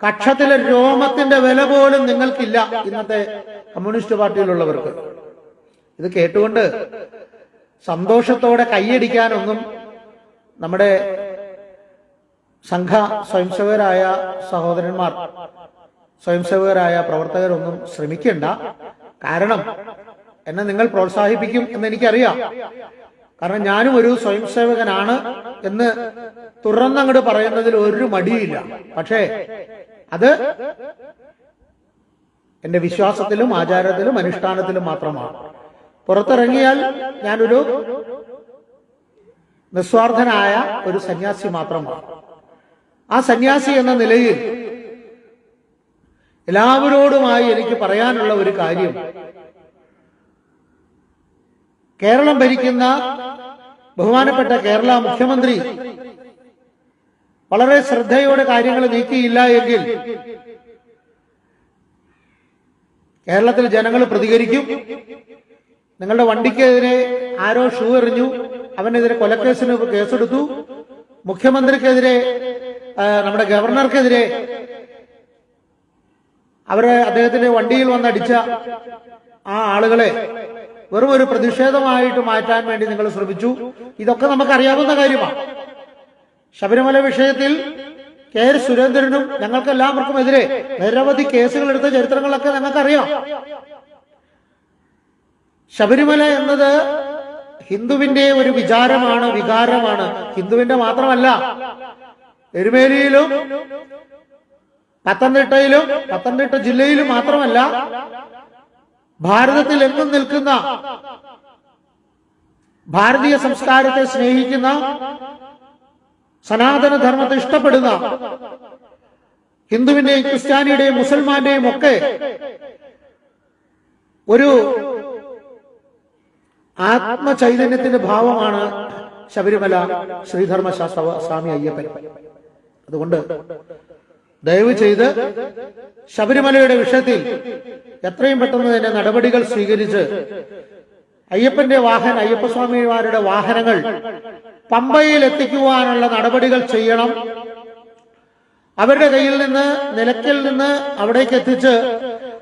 കക്ഷത്തിലെ രോമത്തിന്റെ വില പോലും നിങ്ങൾക്കില്ല ഇന്നത്തെ കമ്മ്യൂണിസ്റ്റ് പാർട്ടിയിലുള്ളവർക്ക്. ഇത് കേട്ടുകൊണ്ട് സന്തോഷത്തോടെ കൈയടിക്കാനൊന്നും നമ്മുടെ സംഘ സ്വയംസേവകരായ സഹോദരന്മാർ, സ്വയംസേവകരായ പ്രവർത്തകരൊന്നും ശ്രമിക്കണ്ട. കാരണം എന്നെ നിങ്ങൾ പ്രോത്സാഹിപ്പിക്കും എന്ന് എനിക്കറിയാം. കാരണം ഞാനും ഒരു സ്വയംസേവകനാണ് എന്ന് തുറന്നങ്ങോട്ട് പറയുന്നതിൽ ഒരു മടിയില്ല. പക്ഷേ അത് എന്റെ വിശ്വാസത്തിലും ആചാരത്തിലും അനുഷ്ഠാനത്തിലും മാത്രമാണ്. പുറത്തിറങ്ങിയാൽ ഞാനൊരു നിസ്വാർത്ഥനായ ഒരു സന്യാസി മാത്രമാണ്. ആ സന്യാസി എന്ന നിലയിൽ എല്ലാവരോടുമായി എനിക്ക് പറയാനുള്ള ഒരു കാര്യം, കേരളം ഭരിക്കുന്ന ബഹുമാനപ്പെട്ട കേരള മുഖ്യമന്ത്രി വളരെ ശ്രദ്ധയോടെ കാര്യങ്ങൾ നീക്കിയില്ല എങ്കിൽ കേരളത്തിൽ ജനങ്ങൾ പ്രതികരിക്കും. നിങ്ങളുടെ വണ്ടിക്കെതിരെ ആരോ ഷൂ എറിഞ്ഞു, അവനെതിരെ കൊലക്കേസിന് കേസെടുത്തു, മുഖ്യമന്ത്രിക്കെതിരെ നമ്മുടെ ഗവർണർക്കെതിരെ അദ്ദേഹത്തിന്റെ വണ്ടിയിൽ വന്നടിച്ച ആ ആളുകളെ വെറും ഒരു പ്രതിഷേധമായിട്ട് മാറ്റാൻ വേണ്ടി നിങ്ങൾ ശ്രമിച്ചു. ഇതൊക്കെ നമുക്കറിയാവുന്ന കാര്യമാണ്. ശബരിമല വിഷയത്തിൽ കെ സുരേന്ദ്രനും ഞങ്ങൾക്കെല്ലാവർക്കും എതിരെ നിരവധി കേസുകൾ എടുത്ത ചരിത്രങ്ങളൊക്കെ ഞങ്ങൾക്കറിയാം. ശബരിമല എന്നത് ഹിന്ദുവിന്റെ ഒരു വിചാരമാണ്, വികാരമാണ്. ഹിന്ദുവിന്റെ മാത്രമല്ല, എരുമേലിയിലും പത്തനംതിട്ട ജില്ലയിലും മാത്രമല്ല, ഭാരതത്തിൽ എങ്ങും നിൽക്കുന്ന ഭാരതീയ സംസ്കാരത്തെ സ്നേഹിക്കുന്ന, സനാതനധർമ്മത്തെ ഇഷ്ടപ്പെടുന്ന ഹിന്ദുവിന്റെയും ക്രിസ്ത്യാനിയുടെയും മുസൽമാന്റെയും ഒക്കെ ഒരു ആത്മചൈതന്യത്തിന്റെ ഭാവമാണ് ശബരിമല ശ്രീധർമ്മശാസ്ത്ര സ്വാമി അയ്യപ്പൻ. അതുകൊണ്ട് ദയവ് ചെയ്ത് ശബരിമലയുടെ വിഷയത്തിൽ എത്രയും പെട്ടെന്ന് തന്നെ നടപടികൾ സ്വീകരിച്ച് അയ്യപ്പസ്വാമിമാരുടെ വാഹനങ്ങൾ പമ്പയിൽ എത്തിക്കുവാനുള്ള നടപടികൾ ചെയ്യണം. അവരുടെ കയ്യിൽ നിന്ന്, നിലയ്ക്കൽ നിന്ന് അവിടേക്ക് എത്തിച്ച്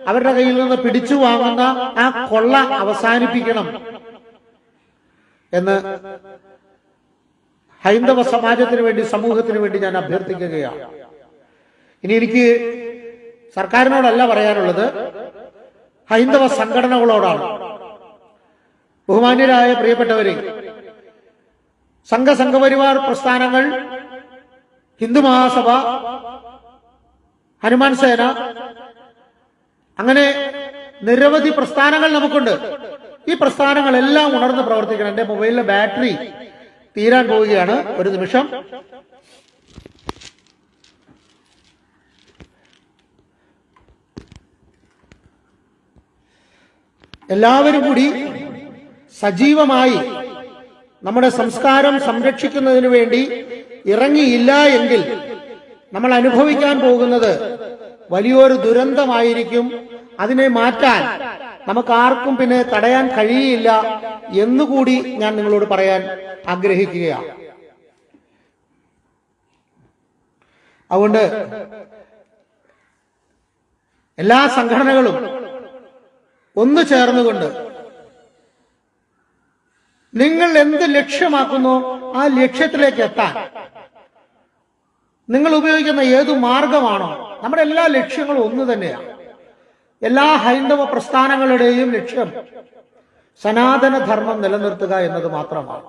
അവരുടെ കയ്യിൽ നിന്ന് പിടിച്ചു വാങ്ങുന്ന ആ കൊള്ള അവസാനിപ്പിക്കണം എന്ന് ഹൈന്ദവ സമാജത്തിന് വേണ്ടി, സമൂഹത്തിന് വേണ്ടി ഞാൻ അഭ്യർത്ഥിക്കുകയാണ്. ഇനി എനിക്ക് സർക്കാരിനോടല്ല പറയാനുള്ളത്, ഹൈന്ദവ സംഘടനകളോടാണ്. ബഹുമാന്യരായ പ്രിയപ്പെട്ടവരെ, സംഘപരിവാർ പ്രസ്ഥാനങ്ങൾ, ഹിന്ദു മഹാസഭ, ഹനുമാൻ സേന, അങ്ങനെ നിരവധി പ്രസ്ഥാനങ്ങൾ നമുക്കുണ്ട്. ഈ പ്രസ്ഥാനങ്ങളെല്ലാം ഉണർന്ന് പ്രവർത്തിക്കണം. എന്റെ മൊബൈലിലെ ബാറ്ററി തീരാൻ പോവുകയാണ്. ഒരു നിമിഷം. എല്ലാവരും കൂടി സജീവമായി നമ്മുടെ സംസ്കാരം സംരക്ഷിക്കുന്നതിന് വേണ്ടി ഇറങ്ങിയില്ല എങ്കിൽ നമ്മൾ അനുഭവിക്കാൻ പോകുന്നത് വലിയൊരു ദുരന്തമായിരിക്കും. അതിനെ മാറ്റാൻ നമുക്കാർക്കും പിന്നെ തടയാൻ കഴിയില്ല എന്നുകൂടി ഞാൻ നിങ്ങളോട് പറയാൻ ആഗ്രഹിക്കുകയാണ്. അതുകൊണ്ട് എല്ലാ സംഘടനകളും ഒന്നു ചേർന്നുകൊണ്ട് നിങ്ങൾ എന്ത് ലക്ഷ്യമാക്കുന്നോ ആ ലക്ഷ്യത്തിലേക്ക് എത്താൻ നിങ്ങൾ ഉപയോഗിക്കുന്ന ഏതു മാർഗമാണോ, നമ്മുടെ എല്ലാ ലക്ഷ്യങ്ങളും ഒന്നു തന്നെയാണ്. എല്ലാ ഹൈന്ദവ പ്രസ്ഥാനങ്ങളുടെയും ലക്ഷ്യം സനാതനധർമ്മം നിലനിർത്തുക എന്നത് മാത്രമാണ്.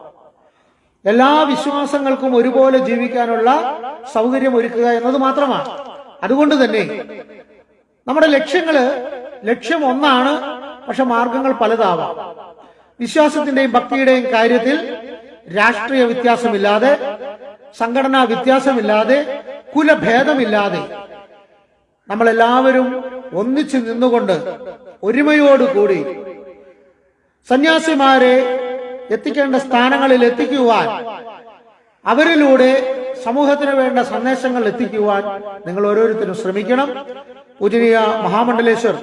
എല്ലാ വിശ്വാസങ്ങൾക്കും ഒരുപോലെ ജീവിക്കാനുള്ള സൗകര്യം ഒരുക്കുക എന്നത് മാത്രമാണ്. അതുകൊണ്ട് തന്നെ നമ്മുടെ ലക്ഷ്യം ഒന്നാണ്, പക്ഷെ മാർഗങ്ങൾ പലതാവാം. വിശ്വാസത്തിന്റെയും ഭക്തിയുടെയും കാര്യത്തിൽ രാഷ്ട്രീയ വ്യത്യാസമില്ലാതെ, സംഘടനാ വ്യത്യാസമില്ലാതെ, കുലഭേദമില്ലാതെ നമ്മളെല്ലാവരും ഒന്നിച്ചു നിന്നുകൊണ്ട് ഒരുമയോടുകൂടി സന്യാസിമാരെ എത്തിക്കേണ്ട സ്ഥാനങ്ങളിൽ എത്തിക്കുവാൻ, അവരിലൂടെ സമൂഹത്തിന് വേണ്ട സന്ദേശങ്ങൾ എത്തിക്കുവാൻ നിങ്ങൾ ഓരോരുത്തരും ശ്രമിക്കണം. പൂജനീയ മഹാമണ്ഡലേശ്വർ,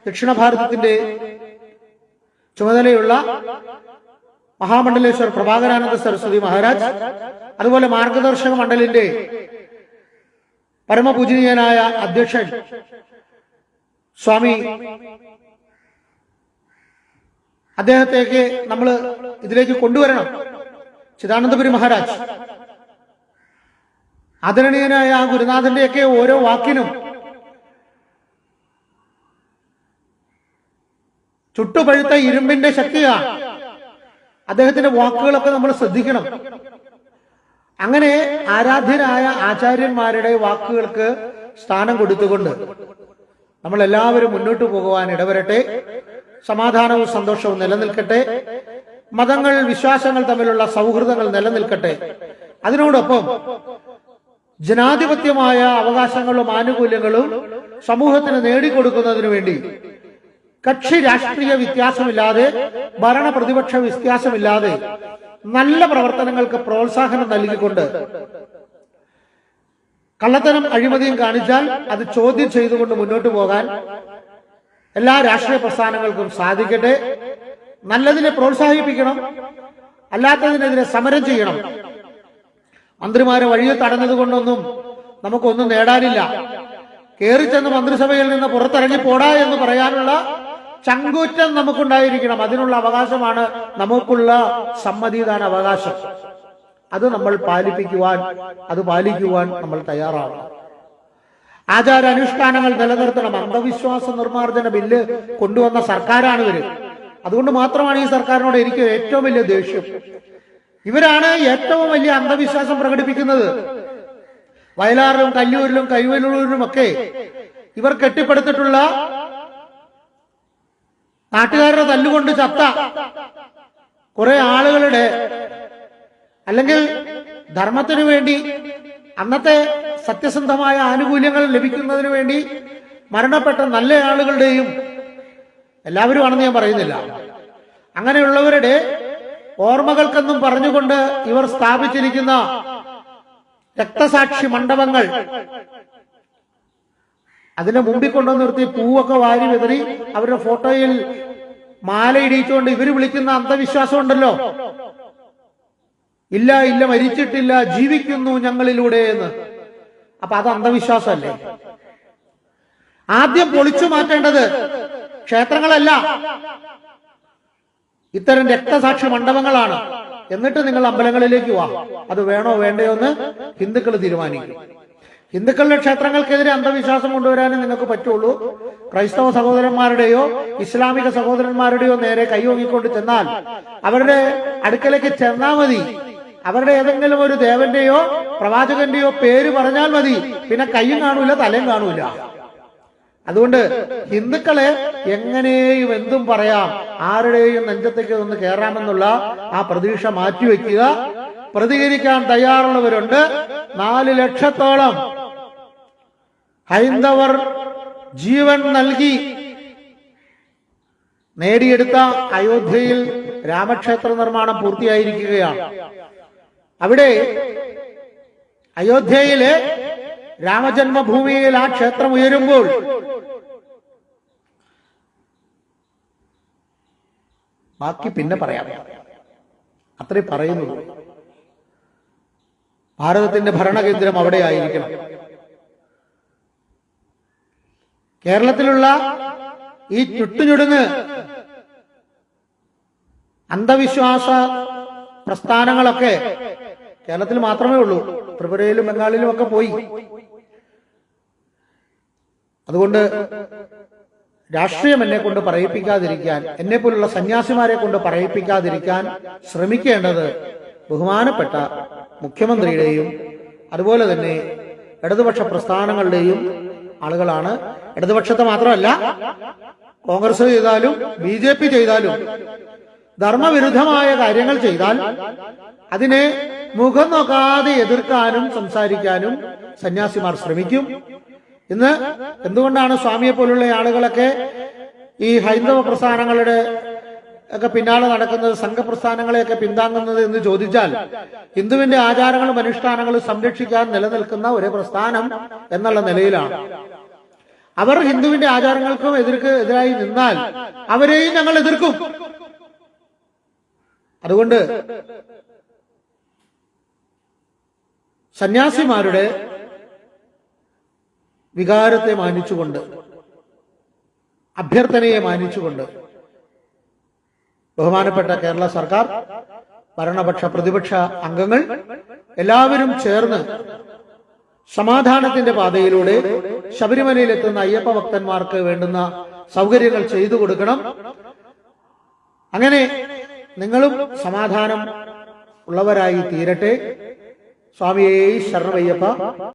ദക്ഷിണ ഭാരതത്തിന്റെ ചുമതലയുള്ള മഹാമണ്ഡലേശ്വർ പ്രഭാകരാനന്ദ സരസ്വതി മഹാരാജ്, അതുപോലെ മാർഗദർശക മണ്ഡലിന്റെ പരമപൂജനീയനായ അധ്യക്ഷൻ സ്വാമി, അദ്ദേഹത്തേക്ക് നമ്മൾ ഇതിലേക്ക് കൊണ്ടുവരണം. ചിദാനന്ദപുരി മഹാരാജ്, ആദരണീയനായ ആ ഗുരുനാഥന്റെയൊക്കെ ഓരോ വാക്കിനും ചുട്ടുപഴുത്ത ഇരുമ്പിന്റെ ശക്തിയാണ്. അദ്ദേഹത്തിന്റെ വാക്കുകളൊക്കെ നമ്മൾ ശ്രദ്ധിക്കണം. അങ്ങനെ ആരാധ്യരായ ആചാര്യന്മാരുടെ വാക്കുകൾക്ക് സ്ഥാനം കൊടുത്തുകൊണ്ട് നമ്മൾ എല്ലാവരും മുന്നോട്ട് പോകുവാൻ ഇടവരട്ടെ. സമാധാനവും സന്തോഷവും നിലനിൽക്കട്ടെ. മതങ്ങൾ, വിശ്വാസങ്ങൾ തമ്മിലുള്ള സൗഹൃദങ്ങൾ നിലനിൽക്കട്ടെ. അതിനോടൊപ്പം ജനാധിപത്യമായ അവകാശങ്ങളും ആനുകൂല്യങ്ങളും സമൂഹത്തിന് നേടിക്കൊടുക്കുന്നതിന് വേണ്ടി കക്ഷി രാഷ്ട്രീയ വ്യത്യാസമില്ലാതെ, ഭരണ പ്രതിപക്ഷ വ്യത്യാസമില്ലാതെ നല്ല പ്രവർത്തനങ്ങൾക്ക് പ്രോത്സാഹനം നൽകിക്കൊണ്ട് കള്ളത്തരം അഴിമതിയും കാണിച്ചാൽ അത് ചോദ്യം ചെയ്തുകൊണ്ട് മുന്നോട്ട് പോകാൻ എല്ലാ രാഷ്ട്രീയ പ്രസ്ഥാനങ്ങൾക്കും സാധിക്കട്ടെ. നല്ലതിനെ പ്രോത്സാഹിപ്പിക്കണം, അല്ലാത്തതിനെതിരെ സമരം ചെയ്യണം. മന്ത്രിമാരെ വഴിയിൽ തടഞ്ഞതുകൊണ്ടൊന്നും നമുക്കൊന്നും നേടാനില്ല. കയറിച്ചെന്ന് മന്ത്രിസഭയിൽ നിന്ന് പുറത്തിറങ്ങി പോടാ എന്ന് പറയാനുള്ള ചങ്കൂറ്റം നമുക്കുണ്ടായിരിക്കണം. അതിനുള്ള അവകാശമാണ് നമുക്കുള്ള സമ്മതിദാന അവകാശം. അത് നമ്മൾ പാലിക്കുവാൻ നമ്മൾ തയ്യാറാവണം. ആചാരാനുഷ്ഠാനങ്ങൾ നിലനിർത്തണം. അന്ധവിശ്വാസ നിർമ്മാർജ്ജന ബില്ല് കൊണ്ടുവന്ന സർക്കാരാണ് ഇവര്. അതുകൊണ്ട് മാത്രമാണ് ഈ സർക്കാരിനോട് എനിക്ക് ഏറ്റവും വലിയ ദേഷ്യം. ഇവരാണ് ഏറ്റവും വലിയ അന്ധവിശ്വാസം പ്രകടിപ്പിക്കുന്നത്. വയലാറിലും കല്ലൂരിലും കൈവല്ലൂരിലും ഒക്കെ ഇവർ കെട്ടിപ്പടുത്തിട്ടുള്ള നാട്ടുകാരുടെ തല്ലുകൊണ്ട് ചത്ത കുറെ ആളുകളുടെ, അല്ലെങ്കിൽ ധർമ്മത്തിനു വേണ്ടി അന്നത്തെ സത്യസന്ധമായ ആനുകൂല്യങ്ങൾ ലഭിക്കുന്നതിന് വേണ്ടി മരണപ്പെട്ട നല്ല ആളുകളുടെയും, എല്ലാവരും ആണെന്ന് ഞാൻ പറയുന്നില്ല, അങ്ങനെയുള്ളവരുടെ ഓർമ്മകൾക്കെന്നും പറഞ്ഞുകൊണ്ട് ഇവർ സ്ഥാപിച്ചിരിക്കുന്ന രക്തസാക്ഷി മണ്ഡപങ്ങൾ, അതിന്റെ മുമ്പിൽ കൊണ്ടുവന്ന് നിർത്തി പൂവൊക്കെ വാരി വിതറി അവരുടെ ഫോട്ടോയിൽ മാല ഇടിച്ചുകൊണ്ട് ഇവര് വിളിക്കുന്ന അന്ധവിശ്വാസം ഉണ്ടല്ലോ, ഇല്ല ഇല്ല മരിച്ചിട്ടില്ല, ജീവിക്കുന്നു ഞങ്ങളിലൂടെ എന്ന്. അപ്പൊ അത് അന്ധവിശ്വാസമല്ലേ? ആദ്യം പൊളിച്ചു മാറ്റേണ്ടത് ക്ഷേത്രങ്ങളല്ല, ഇത്തരം രക്തസാക്ഷി മണ്ഡപങ്ങളാണ്. എന്നിട്ട് നിങ്ങൾ അമ്പലങ്ങളിലേക്ക് വാ. അത് വേണോ വേണ്ടയോ എന്ന് ഹിന്ദുക്കൾ തീരുമാനിക്കും. ഹിന്ദുക്കളുടെ ക്ഷേത്രങ്ങൾക്കെതിരെ അന്ധവിശ്വാസം കൊണ്ടുവരാനേ നിങ്ങൾക്ക് പറ്റുള്ളൂ. ക്രൈസ്തവ സഹോദരന്മാരുടെയോ ഇസ്ലാമിക സഹോദരന്മാരുടെയോ നേരെ കൈയോങ്ങിക്കൊണ്ട് ചെന്നാൽ, അവരുടെ അടുക്കലേക്ക് ചെന്നാൽ മതി. അവരുടെ ഏതെങ്കിലും ഒരു ദേവന്റെയോ പ്രവാചകന്റെയോ പേര് പറഞ്ഞാൽ മതി. പിന്നെ കൈയും കാണൂല, തലയും കാണൂല. അതുകൊണ്ട് ഹിന്ദുക്കളെ എങ്ങനെയും എന്തും പറയാം, ആരുടെയും നെഞ്ചത്തേക്ക് ഒന്ന് കയറാമെന്നുള്ള ആ പ്രതീക്ഷ മാറ്റിവെക്കുക. പ്രതികരിക്കാൻ തയ്യാറുള്ളവരുണ്ട്. 4 ലക്ഷത്തോളം ഹൈന്ദവർ ജീവൻ നൽകി നേടിയെടുത്ത അയോധ്യയിൽ രാമക്ഷേത്ര നിർമ്മാണം പൂർത്തിയായിരിക്കുകയാണ്. അവിടെ അയോധ്യയിലെ രാമജന്മഭൂമിയിൽ ആ ക്ഷേത്രം ഉയരുമ്പോൾ ബാക്കി പിന്നെ പറയാം, അത്രേ പറയുന്നുള്ളൂ. ഭാരതത്തിന്റെ ഭരണകേന്ദ്രം അവിടെ ആയിരിക്കണം. കേരളത്തിലുള്ള ഈ ചുട്ടുചുടുങ്ങ് അന്ധവിശ്വാസ പ്രസ്ഥാനങ്ങളൊക്കെ കേരളത്തിൽ മാത്രമേ ഉള്ളൂ. ത്രിപുരയിലും ബംഗാളിലും ഒക്കെ പോയി. അതുകൊണ്ട് രാഷ്ട്രീയം എന്നെ കൊണ്ട് പറയിപ്പിക്കാതിരിക്കാൻ, എന്നെ പോലുള്ള സന്യാസിമാരെ കൊണ്ട് പറയിപ്പിക്കാതിരിക്കാൻ ശ്രമിക്കേണ്ടത് ബഹുമാനപ്പെട്ട മുഖ്യമന്ത്രിയുടെയും അതുപോലെ തന്നെ ഇടതുപക്ഷ പ്രസ്ഥാനങ്ങളുടെയും ആളുകളാണ്. ഇടതുപക്ഷത്തെ മാത്രമല്ല, കോൺഗ്രസ് ചെയ്താലും BJP ചെയ്താലും ധർമ്മവിരുദ്ധമായ കാര്യങ്ങൾ ചെയ്താൽ അതിനെ മുഖം നോക്കാതെ എതിർക്കാനും സംസാരിക്കാനും സന്യാസിമാർ ശ്രമിക്കും. ഇന്ന് എന്തുകൊണ്ടാണ് സ്വാമിയെ പോലുള്ള ആളുകളൊക്കെ ഈ ഹൈന്ദവ പ്രസ്ഥാനങ്ങളുടെ ഒക്കെ പിന്നാലെ നടക്കുന്നത്, സംഘപ്രസ്ഥാനങ്ങളെയൊക്കെ പിന്താങ്ങുന്നത് എന്ന് ചോദിച്ചാൽ, ഹിന്ദുവിന്റെ ആചാരങ്ങളും അനുഷ്ഠാനങ്ങളും സംരക്ഷിക്കാൻ നിലനിൽക്കുന്ന ഒരു പ്രസ്ഥാനം എന്നുള്ള നിലയിലാണ്. അവർ ഹിന്ദുവിന്റെ ആചാരങ്ങൾക്കും എതിരായി നിന്നാൽ അവരെയും ഞങ്ങൾ എതിർക്കും. അതുകൊണ്ട് സന്യാസിമാരുടെ വികാരത്തെ മാനിച്ചുകൊണ്ട്, അഭ്യർത്ഥനയെ മാനിച്ചുകൊണ്ട് ബഹുമാനപ്പെട്ട കേരള സർക്കാർ, ഭരണപക്ഷ പ്രതിപക്ഷ അംഗങ്ങൾ എല്ലാവരും ചേർന്ന് സമാധാനത്തിന്റെ പാതയിലൂടെ ശബരിമലയിലെത്തുന്ന അയ്യപ്പ ഭക്തന്മാർക്ക് വേണ്ടുന്ന സൗകര്യങ്ങൾ ചെയ്തു കൊടുക്കണം. അങ്ങനെ നിങ്ങളും സമാധാനം ഉള്ളവരായി തീരട്ടെ. സ്വാമിയേ ശരണമയ്യപ്പ.